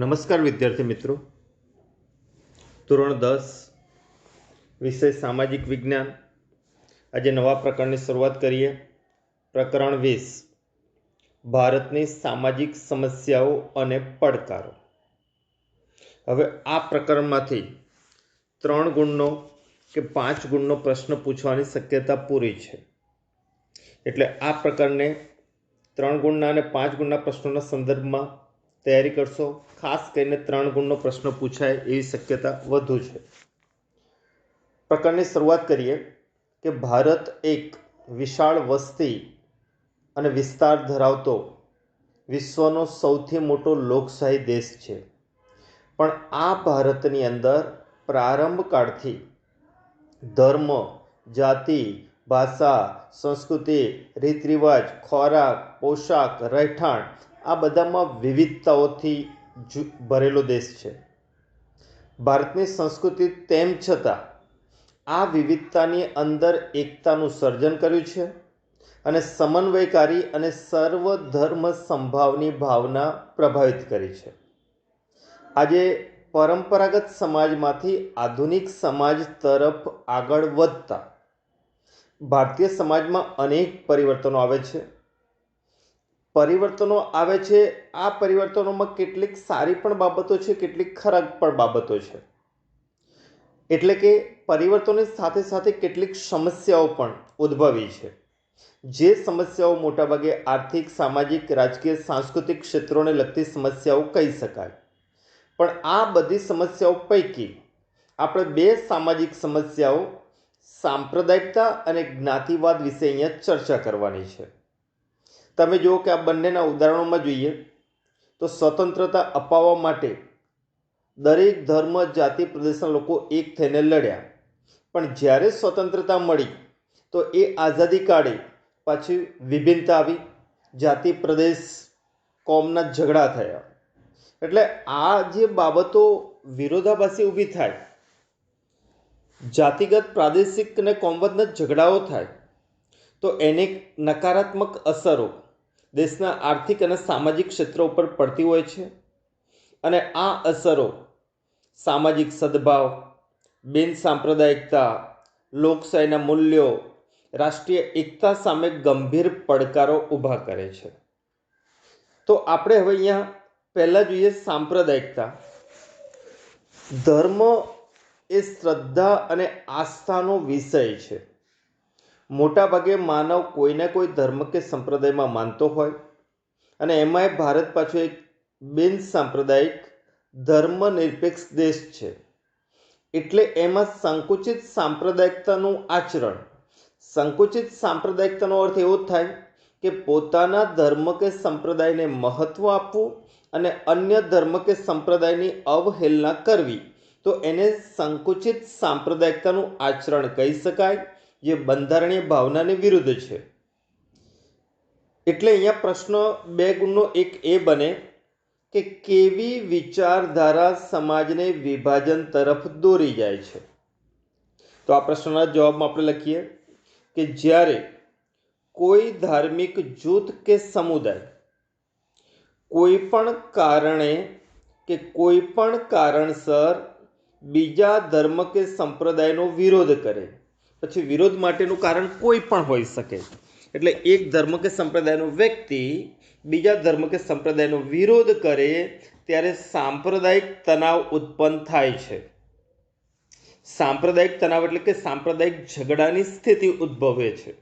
નમસ્કાર વિદ્યાર્થી મિત્રો, ધોરણ 10 વિષય સામાજિક વિજ્ઞાન. આજે નવા પ્રકરણની શરૂઆત કરીએ. પ્રકરણ 20, ભારતની સામાજિક સમસ્યાઓ અને પડકારો. હવે આ પ્રકરણમાંથી 3 ગુણનો કે 5 ગુણનો પ્રશ્ન પૂછવાની શક્યતા પૂરી છે. એટલે આ પ્રકરણને 3 ગુણના અને 5 ગુણના પ્રશ્નોના સંદર્ભમાં તૈયારી કરશો. ખાસ કરીને 3 ગુણનો પ્રશ્ન પૂછાય એવી શક્યતા વધુ છે. પ્રકરણની શરૂઆત કરીએ કે ભારત એક વિશાળ વસ્તી અને વિસ્તાર ધરાવતો વિશ્વનો સૌથી મોટો લોકશાહી દેશ છે. પણ આ ભારતની અંદર પ્રારંભ કાળથી ધર્મ, જાતિ, ભાષા, સંસ્કૃતિ, રીત રિવાજ, ખોરાક, પોશાક, રહેઠાણ આ બધામાં વિવિધતાઓથી ભરેલો દેશ છે. ભારતની સંસ્કૃતિ તેમ છતાં આ વિવિધતાની અંદર એકતાનું સર્જન કર્યું છે અને સમન્વયકારી અને સર્વધર્મ સંભાવની ભાવના પ્રભાવિત કરી છે. આજે પરંપરાગત સમાજમાંથી આધુનિક સમાજ તરફ આગળ વધતા ભારતીય સમાજમાં અનેક પરિવર્તનો આવે છે. આ પરિવર્તનોમાં કેટલીક સારી પણ બાબતો છે, કેટલીક ખરાબ પણ બાબતો છે. એટલે કે પરિવર્તનની સાથે સાથે કેટલીક સમસ્યાઓ પણ ઉદ્ભવી છે. જે સમસ્યાઓ મોટાભાગે આર્થિક, સામાજિક, રાજકીય, સાંસ્કૃતિક ક્ષેત્રોને લગતી સમસ્યાઓ કહી શકાય. પણ આ બધી સમસ્યાઓ પૈકી આપણે 2 સામાજિક સમસ્યાઓ, સાંપ્રદાયિકતા અને જ્ઞાતિવાદ વિશે અહીંયા ચર્ચા કરવાની છે. તમે જુઓ કે આ બંનેના ઉદાહરણોમાં જોઈએ તો સ્વતંત્રતા અપાવવા માટે દરેક ધર્મ, જાતિ, પ્રદેશના લોકો એક થઈને લડ્યા. પણ જ્યારે સ્વતંત્રતા મળી તો એ આઝાદી કાળે પાછી વિભિન્નતા આવી, જાતિ, પ્રદેશ, કોમના ઝઘડા થયા. એટલે આ જે બાબતો વિરોધાભાસી ઊભી થાય, જાતિગત, પ્રાદેશિક અને કોમવાદના ઝઘડાઓ થાય તો એની નકારાત્મક અસરો દેશના આર્થિક અને સામાજિક ક્ષેત્રો ઉપર પડતી હોય છે. અને આ અસરો સામાજિક સદભાવ, બિન સાંપ્રદાયિકતા, લોકશાહીના મૂલ્યો, રાષ્ટ્રીય એકતા સામે ગંભીર પડકારો ઊભા કરે છે. તો આપણે હવે અહીંયા પહેલાં જોઈએ સાંપ્રદાયિકતા. ધર્મ એ શ્રદ્ધા અને આસ્થાનો વિષય છે. મોટાભાગે માનવ કોઈને કોઈ ધર્મ કે સંપ્રદાયમાં માનતો હોય અને એમાંય ભારત પાછો એક બિન સાંપ્રદાયિક ધર્મનિરપેક્ષ દેશ છે. એટલે એમાં સંકુચિત સાંપ્રદાયિકતાનું આચરણ, સંકુચિત સાંપ્રદાયિકતાનો અર્થ એવો થાય કે પોતાના ધર્મ કે સંપ્રદાયને મહત્ત્વ આપવું અને અન્ય ધર્મ કે સંપ્રદાયની અવહેલના કરવી, તો એને સંકુચિત સાંપ્રદાયિકતાનું આચરણ કહી શકાય, જે બંધારણીય ભાવનાની વિરુદ્ધ છે. એટલે અહીંયા પ્રશ્ન 2 ગુણનો એક એ બને કે કેવી વિચારધારા સમાજને વિભાજન તરફ દોરી જાય છે. તો આ પ્રશ્નના જવાબમાં આપણે લખીએ કે જ્યારે કોઈ ધાર્મિક જૂથ કે સમુદાય કોઈ પણ કારણે કે કોઈ પણ કારણસર બીજા ધર્મ કે સંપ્રદાયનો વિરોધ કરે, પછી વિરોધ માટેનું કારણ કોઈ પણ હોઈ શકે. એટલે એક ધર્મ કે સંપ્રદાયનો વ્યક્તિ બીજા ધર્મ કે સંપ્રદાયનો વિરોધ કરે ત્યારે સાંપ્રદાયિક તણાવ ઉત્પન્ન થાય છે. સાંપ્રદાયિક તણાવ એટલે કે સાંપ્રદાયિક ઝઘડાની સ્થિતિ ઉદ્ભવે છે.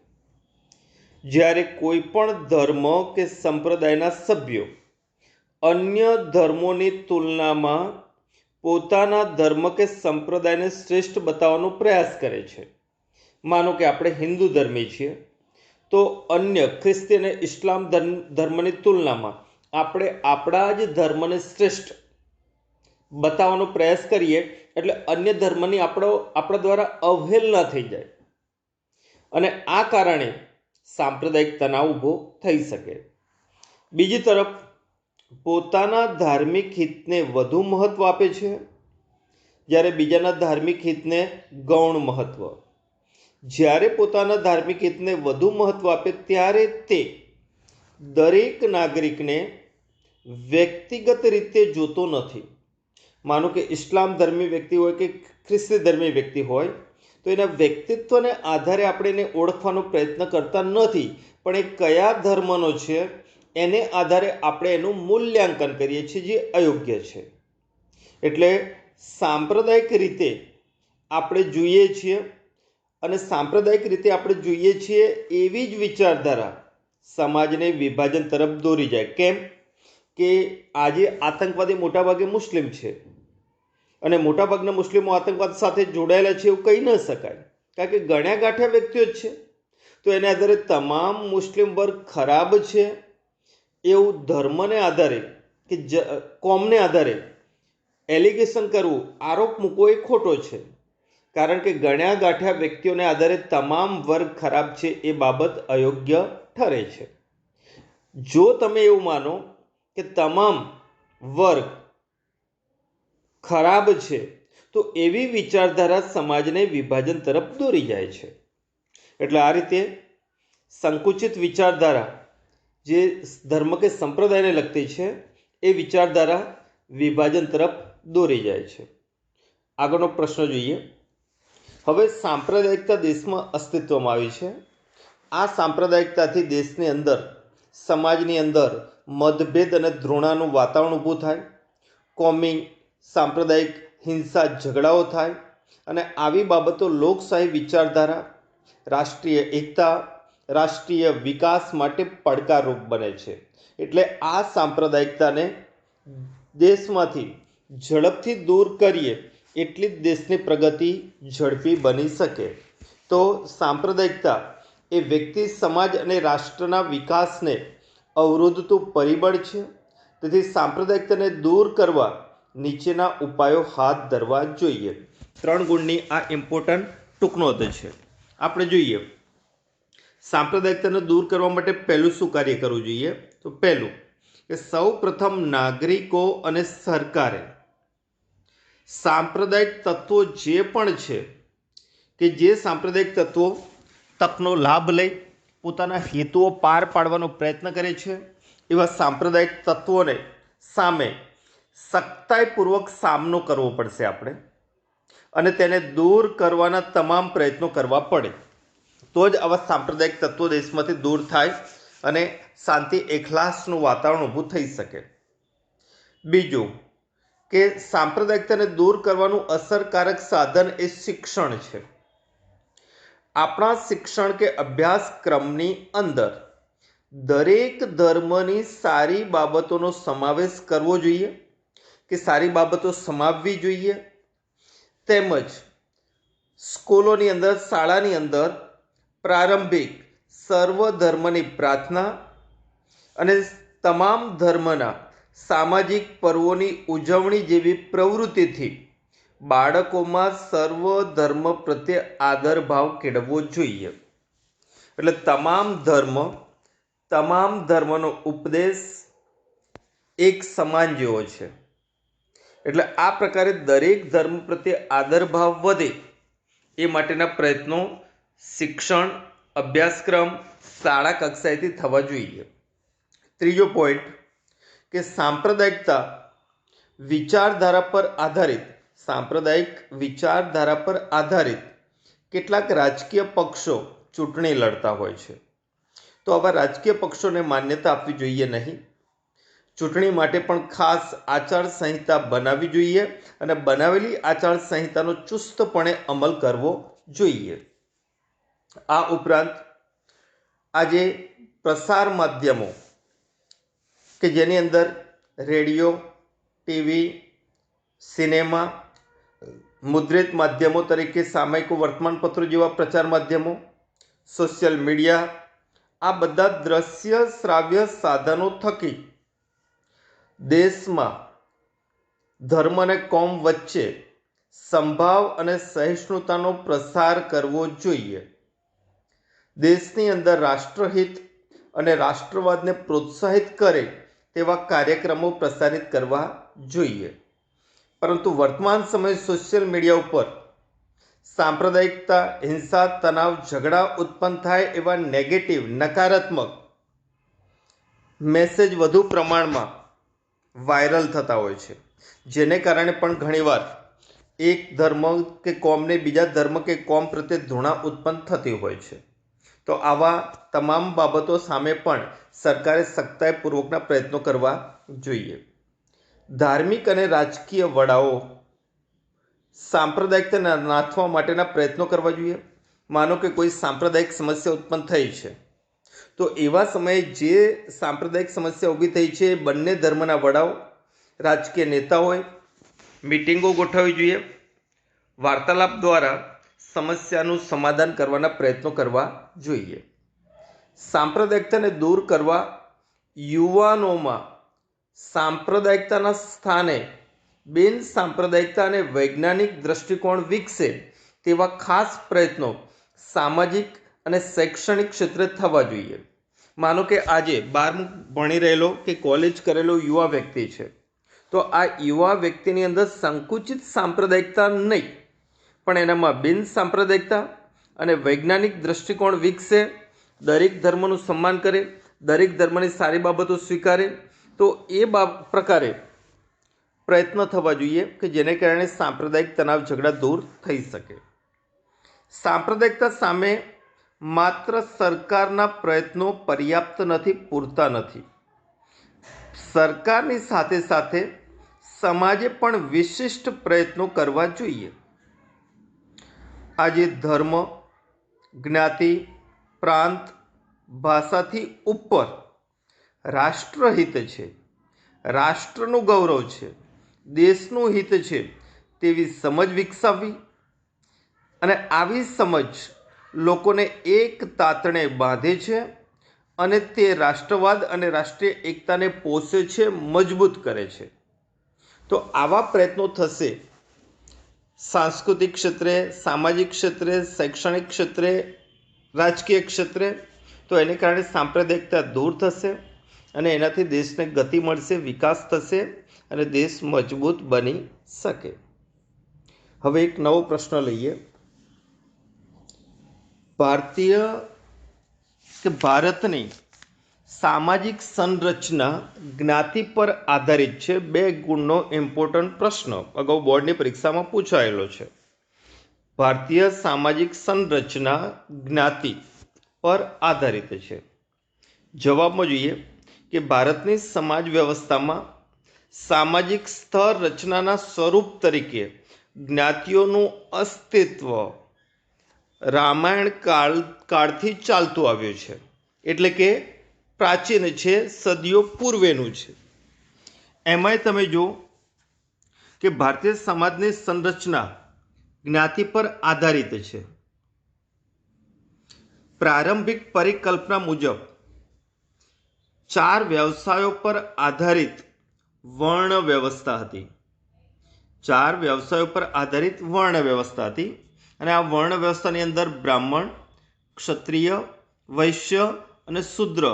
જ્યારે કોઈ પણ ધર્મ કે સંપ્રદાયના સભ્યો અન્ય ધર્મોની તુલનામાં પોતાના ધર્મ કે સંપ્રદાયને શ્રેષ્ઠ બતાવવાનો પ્રયાસ કરે છે. માનો કે આપણે હિન્દુ ધર્મી છીએ તો અન્ય ખ્રિસ્તી અને ઇસ્લામ ધર્મની તુલનામાં આપણે આપણા જ ધર્મને શ્રેષ્ઠ બતાવવાનો પ્રયાસ કરીએ એટલે અન્ય ધર્મની આપણા દ્વારા અવહેલના થઈ જાય અને આ કારણે સાંપ્રદાયિક તણાવ ઊભો થઈ શકે. બીજી તરફ પોતાના ધાર્મિક હિતને વધુ મહત્ત્વ આપે છે, જ્યારે બીજાના ધાર્મિક હિતને ગૌણ મહત્ત્વ. જ્યારે પોતાના ધાર્મિક હિતને વધુ મહત્ત્વ આપે ત્યારે તે દરેક નાગરિકને વ્યક્તિગત રીતે જોતો નથી. માનો કે ઇસ્લામ ધર્મી વ્યક્તિ હોય કે ખ્રિસ્તી ધર્મી વ્યક્તિ હોય, તો એના વ્યક્તિત્વને આધારે આપણે એને ઓળખવાનો પ્રયત્ન કરતા નથી, પણ એ કયા ધર્મનો છે એને આધારે આપણે એનું મૂલ્યાંકન કરીએ છીએ, જે અયોગ્ય છે. એટલે સાંપ્રદાયિક રીતે આપણે જોઈએ છીએ, અને સાંપ્રદાયિક રીતે આપણે જોઈએ છીએ એવી જ વિચારધારા સમાજને વિભાજન તરફ દોરી જાય. કેમ કે આજે આતંકવાદી મોટાભાગે મુસ્લિમ છે, અને મોટાભાગના મુસ્લિમો આતંકવાદ સાથે જોડાયેલા છે એવું કહી ન શકાય, કારણ કે ગણ્યા ગાંઠ્યા વ્યક્તિઓ જ છે. તો એના આધારે તમામ મુસ્લિમ વર્ગ ખરાબ છે એવું ધર્મને આધારે કે કોમને આધારે એલિગેશન કરવું, આરોપ મૂકવો એ ખોટો છે. કારણ કે ગણ્યા ગાંઠ્યા વ્યક્તિઓને આધારે તમામ વર્ગ ખરાબ છે એ બાબત અયોગ્ય ઠરે છે. જો તમે એવું માનો કે તમામ વર્ગ ખરાબ છે, તો એવી વિચારધારા સમાજને વિભાજન તરફ દોરી જાય છે. એટલે આ રીતે સંકુચિત વિચારધારા જે ધર્મ કે સંપ્રદાયને લગતી છે એ વિચારધારા વિભાજન તરફ દોરી જાય છે. આગળનો પ્રશ્ન જોઈએ. હવે સાંપ્રદાયિકતા દેશમાં અસ્તિત્વમાં આવી છે. આ સાંપ્રદાયિકતાથી દેશની અંદર, સમાજની અંદર મતભેદ અને ધૃણાનું વાતાવરણ ઊભું થાય, કોમી સાંપ્રદાયિક હિંસા ઝઘડાઓ થાય, અને આવી બાબતો લોકશાહી વિચારધારા, રાષ્ટ્રીય એકતા, રાષ્ટ્રીય વિકાસ માટે પડકારરૂપ બને છે. એટલે આ સાંપ્રદાયિકતાને દેશમાંથી ઝડપથી દૂર કરીએ એટલી જ દેશની પ્રગતિ ઝડપી બની શકે. તો સાંપ્રદાયિકતા એ વ્યક્તિ, સમાજ અને રાષ્ટ્રના વિકાસને અવરોધતું પરિબળ છે. તેથી સાંપ્રદાયિકતાને દૂર કરવા નીચેના ઉપાયો હાથ ધરવા જોઈએ. 3 ગુણની આ ઇમ્પોર્ટન્ટ ટૂંકનોંધ છે. આપણે જોઈએ સાંપ્રદાયિકતાને દૂર કરવા માટે પહેલું શું કાર્ય કરવું જોઈએ. તો પહેલું કે સૌ પ્રથમ નાગરિકો અને સરકારે સાંપ્રદાયિક તત્વો જે પણ છે કે જે સાંપ્રદાયિક તત્વો તકનો લાભ લઈ પોતાના હેતુઓ પાર પાડવાનો પ્રયત્ન કરે છે, એવા સાંપ્રદાયિક તત્વોને સામે સખ્તાઈપૂર્વક સામનો કરવો પડશે આપણે, અને તેને દૂર કરવાના તમામ પ્રયત્નો કરવા પડે. તો જ આવા સાંપ્રદાયિક તત્વો દેશમાંથી દૂર થાય અને શાંતિ એખલાસનું વાતાવરણ ઊભું થઈ શકે. બીજું કે સાંપ્રદાયિકતાને દૂર કરવાનું અસરકારક સાધન એ શિક્ષણ છે. આપણા શિક્ષણ કે અભ્યાસક્રમની અંદર દરેક ધર્મની સારી બાબતોનો સમાવેશ કરવો જોઈએ, કે સારી બાબતો સમાવવી જોઈએ. તેમજ સ્કૂલોની અંદર, શાળાની અંદર પ્રારંભિક સર્વધર્મની પ્રાર્થના અને તમામ ધર્મના સામાજિક પર્વોની ઉજવણી જેવી પ્રવૃત્તિથી બાળકોમાં સર્વ ધર્મ પ્રત્યે આદરભાવ કેળવવો જોઈએ. એટલે તમામ ધર્મનો ઉપદેશ એક સમાન જેવો છે. એટલે આ પ્રકારે દરેક ધર્મ પ્રત્યે આદરભાવ વધે એ માટેના પ્રયત્નો શિક્ષણ, અભ્યાસક્રમ, શાળા કક્ષાએથી થવા જોઈએ. ત્રીજો પોઈન્ટ કે સાંપ્રદાયિક વિચારધારા પર આધારિત કેટલાક રાજકીય પક્ષો ચૂંટણી લડતા હોય છે. તો આવા રાજકીય પક્ષોને માન્યતા આપવી જોઈએ નહીં. ચૂંટણી માટે પણ ખાસ આચારસંહિતા બનાવવી જોઈએ, અને બનાવેલી આચારસંહિતાનો ચુસ્તપણે અમલ કરવો જોઈએ. આ ઉપરાંત આજે પ્રસાર માધ્યમો કે જેની અંદર રેડિયો, ટીવી, સિનેમા, મુદ્રિત માધ્યમો તરીકે સામયિકો, વર્તમાનપત્રો જેવા પ્રચાર માધ્યમો, સોશિયલ મીડિયા, આ બધા દ્રશ્ય શ્રાવ્ય સાધનો થકી દેશમાં ધર્મ અને કોમ વચ્ચે સંભાવ અને સહિષ્ણુતાનો પ્રસાર કરવો જોઈએ. દેશની અંદર રાષ્ટ્રહિત અને રાષ્ટ્રવાદને પ્રોત્સાહિત કરે તેવા કાર્યક્રમો પ્રસારિત કરવા જોઈએ. પરંતુ વર્તમાન સમયે સોશિયલ મીડિયા ઉપર સાંપ્રદાયિકતા, હિંસા, તણાવ, ઝઘડા ઉત્પન્ન થાય એવા નેગેટિવ, નકારાત્મક મેસેજ વધુ પ્રમાણમાં વાયરલ થતા હોય છે, જેને કારણે પણ ઘણીવાર એક ધર્મ કે કોમને બીજા ધર્મ કે કોમ પ્રત્યે ઘૃણા ઉત્પન્ન થતી હોય છે. તો આવા તમામ બાબતો સામે પણ સરકારે સખ્તાઈપૂર્વકના પ્રયત્નો કરવા જોઈએ. ધાર્મિક અને રાજકીય વડાઓ સાંપ્રદાયિકતા નાથવા માટેના પ્રયત્નો કરવા જોઈએ. માનો કે કોઈ સાંપ્રદાયિક સમસ્યા ઉત્પન્ન થઈ છે, તો એવા સમયે જે સાંપ્રદાયિક સમસ્યા ઊભી થઈ છે, બંને ધર્મના વડાઓ, રાજકીય નેતાઓએ મિટિંગો ગોઠવવી જોઈએ. વાર્તાલાપ દ્વારા સમસ્યાનું સમાધાન કરવાના પ્રયત્નો કરવા જોઈએ. સાંપ્રદાયિકતાને દૂર કરવા યુવાનોમાં સાંપ્રદાયિકતાના સ્થાને બિન સાંપ્રદાયિકતા અને વૈજ્ઞાનિક દ્રષ્ટિકોણ વિકસે તેવા ખાસ પ્રયત્નો સામાજિક અને શૈક્ષણિક ક્ષેત્રે થવા જોઈએ. માનો કે આજે 12મું ભણી રહેલો કે કોલેજ કરેલો યુવા વ્યક્તિ છે, તો આ યુવા વ્યક્તિની અંદર સંકુચિત સાંપ્રદાયિકતા નહીં, પણ એનામાં બિન સાંપ્રદાયિકતા અને વૈજ્ઞાનિક દ્રષ્ટિકોણ વિકસે, દરેક ધર્મનું સન્માન કરે, દરેક ધર્મની સારી બાબતો સ્વીકારે, તો એ પ્રકારે પ્રયત્ન થવા જોઈએ કે જેને કારણે સાંપ્રદાયિક તણાવ ઝઘડા દૂર થઈ શકે. સાંપ્રદાયિકતા સામે માત્ર સરકારના પ્રયત્નો પર્યાપ્ત નથી, પૂરતા નથી. સરકારની સાથે સાથે સમાજે પણ વિશિષ્ટ પ્રયત્નો કરવા જોઈએ. આજે ધર્મ, જ્ઞાતિ, પ્રાંત, ભાષાથી ઉપર રાષ્ટ્રહિત છે, રાષ્ટ્રનું ગૌરવ છે, દેશનું હિત છે તેવી સમજ વિકસાવવી, અને આવી સમજ લોકોને એક તાતણે બાંધે છે અને તે રાષ્ટ્રવાદ અને રાષ્ટ્રીય એકતાને પોષે છે, મજબૂત કરે છે. તો આવા પ્રયત્નો થશે સાંસ્કૃતિક ક્ષેત્રે, સામાજિક ક્ષેત્રે, શૈક્ષણિક ક્ષેત્રે, રાજકીય ક્ષેત્રે, તો એને કારણે સાંપ્રદાયિકતા દૂર થશે અને એનાથી દેશને ગતિ મળશે, વિકાસ થશે અને દેશ મજબૂત બની શકે. હવે એક નવો પ્રશ્ન લઈએ. ભારતની સામાજિક સંરચના જ્ઞાતિ પર આધારિત છે. 2 ગુણનો ઇમ્પોર્ટન્ટ પ્રશ્ન અગાઉ બોર્ડની પરીક્ષામાં પૂછાયેલો છે. ભારતીય સામાજિક સંરચના જ્ઞાતિ પર આધારિત છે. જવાબમાં જોઈએ કે ભારતની સમાજ વ્યવસ્થામાં સામાજિક સ્તર રચનાના સ્વરૂપ તરીકે જ્ઞાતિઓનું અસ્તિત્વ રામાયણ કાળથી ચાલતું આવ્યું છે, એટલે કે પ્રાચીન છે, સદીઓ પૂર્વેનું છે. એમાંય તમે જો કે ભારતીય સમાજની સંરચના જ્ઞાતિ પર આધારિત છે. પ્રારંભિક પરિકલ્પના મુજબ 4 વ્યવસાયો પર આધારિત વર્ણ વ્યવસ્થા હતી. 4 વ્યવસાયો પર આધારિત વર્ણ વ્યવસ્થા હતી અને આ વર્ણ વ્યવસ્થાની અંદર બ્રાહ્મણ, ક્ષત્રિય, વૈશ્ય અને શૂદ્ર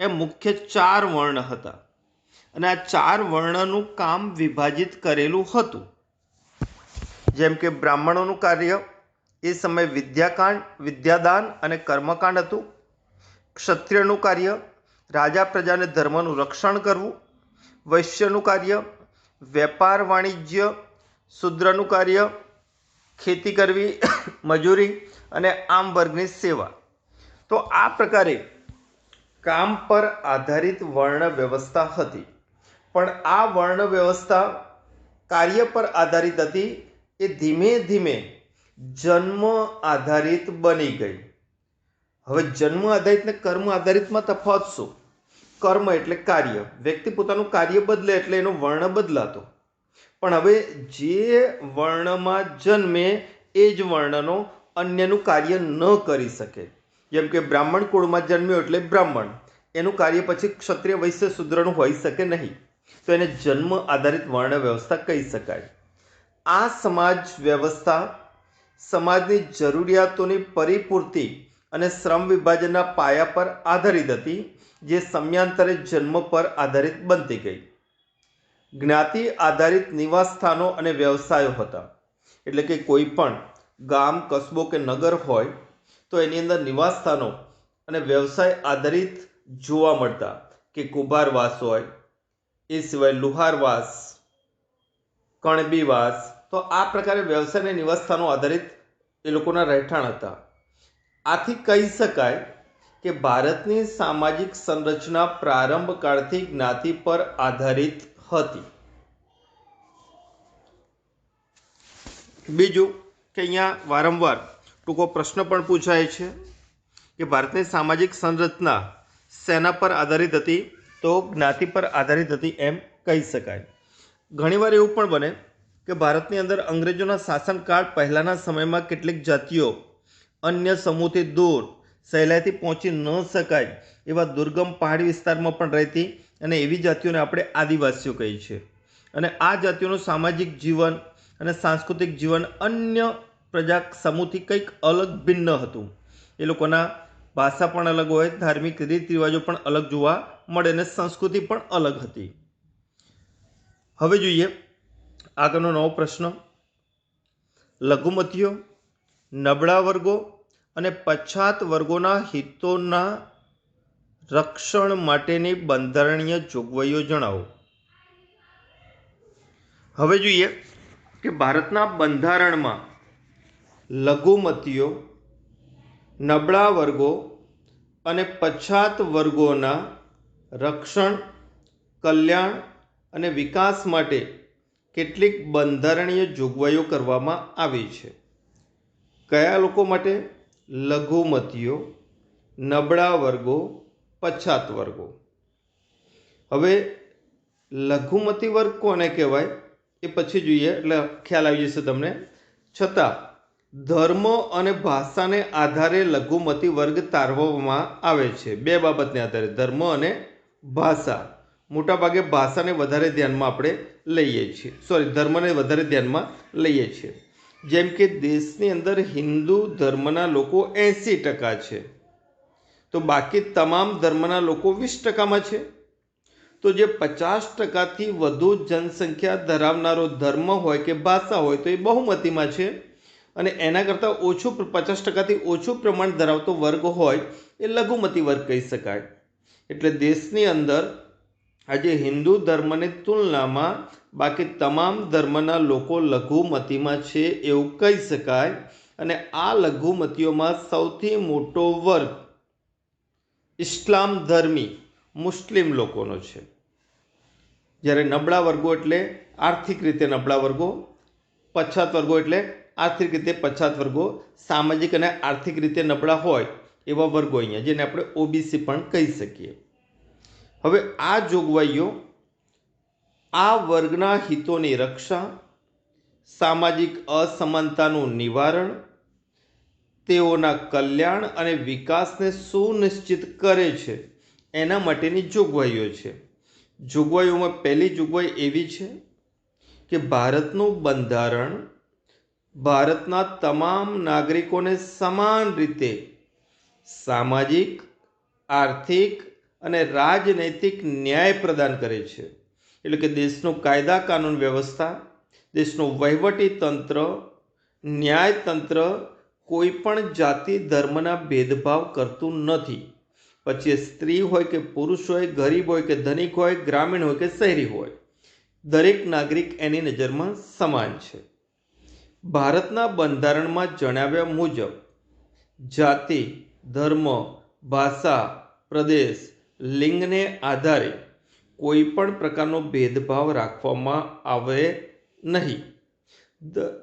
એ મુખ્ય 4 વર્ણ હતા અને આ 4 વર્ણનું કામ વિભાજિત કરેલું હતું. જેમ કે બ્રાહ્મણોનું કાર્ય એ સમયે વિદ્યાદાન અને કર્મકાંડ હતું. ક્ષત્રિયનું કાર્ય રાજા પ્રજાને ધર્મનું રક્ષણ કરવું. વૈશ્યનું કાર્ય વેપાર વાણિજ્ય. શૂદ્રનું કાર્ય ખેતી કરવી, મજૂરી અને આમ વર્ગની સેવા. તો આ પ્રકારે કામ પર આધારિત વર્ણ વ્યવસ્થા હતી. પણ આ વર્ણ વ્યવસ્થા કાર્ય પર આધારિત હતી, એ ધીમે ધીમે જન્મ આધારિત બની ગઈ. હવે જન્મ આધારિત ને કર્મ આધારિતમાં તફાવત શું? કર્મ એટલે કાર્ય, વ્યક્તિ પોતાનું કાર્ય બદલે એટલે એનો વર્ણ બદલાતો. પણ હવે જે વર્ણમાં જન્મે એ જ વર્ણનો અન્યનું કાર્ય ન કરી શકે. જેમ કે બ્રાહ્મણ કુળમાં જન્મ્યો એટલે બ્રાહ્મણ, એનું કાર્ય પછી ક્ષત્રિય, વૈશ્ય, શૂદ્રનું હોઈ શકે નહીં. તો એને જન્મ આધારિત વર્ણ વ્યવસ્થા કહી શકાય. આ સમાજ વ્યવસ્થા સમાજની જરૂરિયાતોની પરિપૂર્તિ અને શ્રમ વિભાજનના પાયા પર આધારિત હતી, જે સમયાંતરે જન્મ પર આધારિત બનતી ગઈ. જ્ઞાતિ આધારિત નિવાસ સ્થાનો અને વ્યવસાયો હતા. એટલે કે કોઈ પણ ગામ, કસ્બો કે નગર હોય તો એની અંદર નિવાસ સ્થાનો અને વ્યવસાય આધારિત જોવા મળતા, કે કુંભારવાસ હોય, એ સિવાય લુહારવાસ, કણબીવાસ, તો આ પ્રકારે વ્યવસાય અને નિવાસસ્થાનો આધારિત એ લોકોના રહેઠાણ હતા. આથી કહી શકાય કે ભારતની સામાજિક સંરચના પ્રારંભ કાળથી જ્ઞાતિ પર આધારિત હતી. બીજું કે અહીંયા વારંવાર ટૂંકો પ્રશ્ન પણ પૂછાય છે કે ભારતની સામાજિક સંરચના શેના પર આધારિત હતી? તો જ્ઞાતિ પર આધારિત હતી એમ કહી શકાય. ઘણીવાર એવું પણ બને કે ભારતની અંદર અંગ્રેજોના શાસનકાળ પહેલાંના સમયમાં કેટલીક જાતિઓ અન્ય સમૂહથી દૂર સહેલાઈથી પહોંચી ન શકાય એવા દુર્ગમ પહાડી વિસ્તારમાં પણ રહેતી, અને એવી જાતિઓને આપણે આદિવાસીઓ કહીએ છીએ. અને આ જાતિઓનું સામાજિક જીવન અને સાંસ્કૃતિક જીવન અન્ય પ્રજા સમૂહથી કંઈક અલગ ભિન્ન હતું. એ લોકોના ભાષા પણ અલગ હોય, ધાર્મિક રીત રિવાજો પણ અલગ જોવા મળે અને સંસ્કૃતિ પણ અલગ હતી. હવે જોઈએ આગળનો નવો પ્રશ્ન. લઘુમતીઓ, નબળા વર્ગો અને પછાત વર્ગોના હિતોના રક્ષણ માટેની બંધારણીય જોગવાઈઓ જણાવો. હવે જોઈએ કે ભારતના બંધારણમાં લઘુમતીઓ, નબળા વર્ગો અને પછાત વર્ગોના રક્ષણ, કલ્યાણ અને વિકાસ માટે કેટલીક બંધારણીય જોગવાઈઓ કરવામાં આવી છે. કયા લોકો માટે? લઘુમતીઓ, નબળા વર્ગો, પછાત વર્ગો. હવે લઘુમતી વર્ગ કોને કહેવાય એ પછી જોઈએ એટલે ખ્યાલ આવી જશે તમને. છતાં ધર્મ અને ભાષાને આધારે લઘુમતી વર્ગ તારવવામાં આવે છે. બે બાબતને આધારે, ધર્મ અને ભાષા. મોટાભાગે ભાષાને વધારે ધ્યાનમાં આપણે લઈએ છીએ, ધર્મને વધારે ધ્યાનમાં લઈએ છીએ. જેમ કે દેશની અંદર હિન્દુ ધર્મના લોકો 80% છે, તો બાકી તમામ ધર્મના લોકો 20%માં છે. તો જે 50%થી વધુ જનસંખ્યા ધરાવનારો ધર્મ હોય કે ભાષા હોય તો એ બહુમતીમાં છે, અને એના કરતાં ઓછું 50%થી ઓછું પ્રમાણ ધરાવતો વર્ગ હોય એ લઘુમતી વર્ગ કહી શકાય. એટલે દેશની અંદર આજે હિન્દુ ધર્મની તુલનામાં બાકી તમામ ધર્મના લોકો લઘુમતીમાં છે એવું કહી શકાય. અને આ લઘુમતીઓમાં સૌથી મોટો વર્ગ ઇસ્લામ ધર્મી મુસ્લિમ લોકોનો છે. જ્યારે નબળા વર્ગો એટલે આર્થિક રીતે નબળા વર્ગો, પછાત વર્ગો એટલે આર્થિક રીતે પછાત વર્ગો, સામાજિક અને આર્થિક રીતે નબળા હોય એવા વર્ગો અહીંયા, જેને આપણે ઓબીસી પણ કહી શકીએ. હવે આ જોગવાઈઓ આ વર્ગના હિતોની રક્ષા, સામાજિક અસમાનતાનું નિવારણ, તેઓના કલ્યાણ અને વિકાસને સુનિશ્ચિત કરે છે એના માટેની જોગવાઈઓ છે. જોગવાઈઓમાં પહેલી જોગવાઈ એવી છે કે ભારતનું બંધારણ ભારતના તમામ નાગરિકોને સમાન રીતે સામાજિક, આર્થિક અને રાજનૈતિક ન્યાય પ્રદાન કરે છે. એટલે કે દેશનું કાયદા કાનૂન વ્યવસ્થા, દેશનું વહીવટી તંત્ર, ન્યાયતંત્ર કોઈ પણ જાતિ ધર્મના ભેદભાવ કરતું નથી. પછી એ સ્ત્રી હોય કે પુરુષ હોય, ગરીબ હોય કે ધનિક હોય, ગ્રામીણ હોય કે શહેરી હોય, દરેક નાગરિક એની નજરમાં સમાન છે. ભારતના બંધારણમાં જણાવ્યા મુજબ જાતિ, ધર્મ, ભાષા, પ્રદેશ, લિંગને આધારે કોઈ પણ પ્રકારનો ભેદભાવ રાખવામાં આવે નહીં.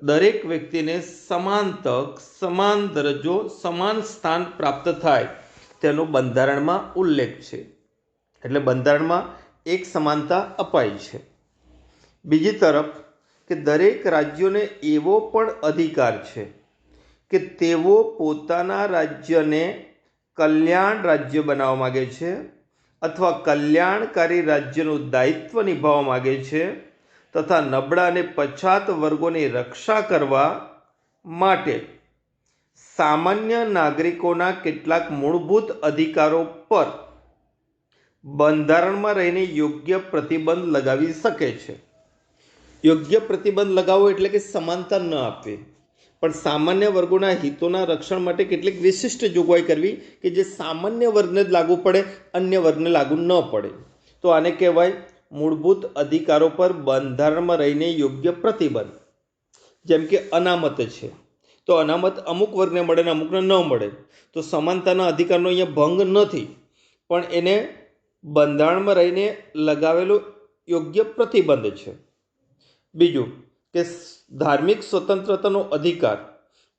દરેક વ્યક્તિને સમાન તક, સમાન દરજ્જો, સમાન સ્થાન પ્રાપ્ત થાય તેનો બંધારણમાં ઉલ્લેખ છે. એટલે બંધારણમાં એક સમાનતા અપાઈ છે. બીજી તરફ કે દરેક રાજ્યોને એવો પણ અધિકાર છે કે તેઓ પોતાના રાજ્યને કલ્યાણ રાજ્ય બનાવવા માગે છે અથવા કલ્યાણકારી રાજ્યનું દાયિત્વ નિભાવવા માગે છે, તથા નબળા અને પછાત વર્ગોની રક્ષા કરવા માટે સામાન્ય નાગરિકોના કેટલાક મૂળભૂત અધિકારો પર બંધારણમાં રહીને યોગ્ય પ્રતિબંધ લગાવી શકે છે. યોગ્ય પ્રતિબંધ લગાવવો એટલે કે સમાનતા ન આપવી, પણ સામાન્ય વર્ગોના હિતોના રક્ષણ માટે કેટલીક વિશિષ્ટ જોગવાઈ કરવી કે જે સામાન્ય વર્ગને જ લાગુ પડે, અન્ય વર્ગને લાગુ ન પડે. તો આને કહેવાય મૂળભૂત અધિકારો પર બંધારણમાં રહીને યોગ્ય પ્રતિબંધ. જેમ કે અનામત છે, તો અનામત અમુક વર્ગને મળે ને અમુકને ન મળે, તો સમાનતાના અધિકારનો અહીંયા ભંગ નથી, પણ એને બંધારણમાં રહીને લગાવેલો યોગ્ય પ્રતિબંધ છે. બીજું કે ધાર્મિક સ્વતંત્રતાનો અધિકાર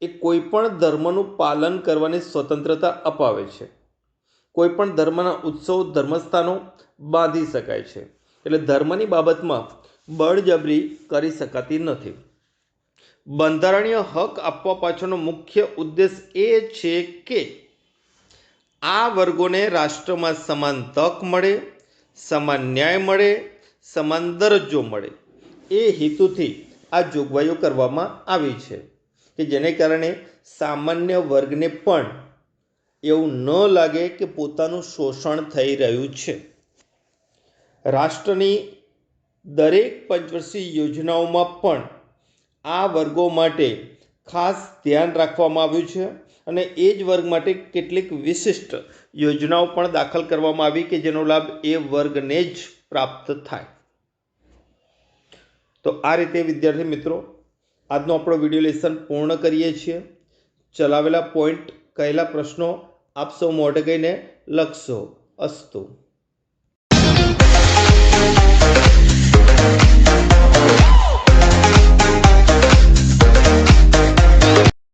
એ કોઈપણ ધર્મનું પાલન કરવાની સ્વતંત્રતા અપાવે છે. કોઈપણ ધર્મના ઉત્સવ ધર્મસ્થાનો બાંધી શકાય છે, એટલે ધર્મની બાબતમાં બળજબરી કરી શકાતી નથી. બંધારણીય હક આપવા પાછળનો મુખ્ય ઉદ્દેશ એ છે કે આ વર્ગોને રાષ્ટ્રમાં સમાન તક મળે, સમાન ન્યાય મળે, સમાન દરજ્જો મળે. એ હેતુથી આ જોગવાઈઓ કરવામાં આવી છે કે જેને કારણે સામાન્ય વર્ગને પણ એવું ન લાગે કે પોતાનું શોષણ થઈ રહ્યું છે. રાષ્ટ્રની દરેક પંચવર્ષીય યોજનાઓમાં પણ આ વર્ગો માટે ખાસ ધ્યાન રાખવામાં આવ્યું છે અને એ જ વર્ગ માટે કેટલીક વિશિષ્ટ યોજનાઓ પણ દાખલ કરવામાં આવી કે જેનો લાભ એ વર્ગને જ પ્રાપ્ત થાય. તો આ રીતે વિદ્યાર્થી મિત્રો આજનો આપણો વિડીયો લેસન પૂર્ણ કરીએ છીએ. ચલાવેલા પોઈન્ટ કહેલા પ્રશ્નો આપ સૌ મોઢે કહીને લખશો. અસ્તુ.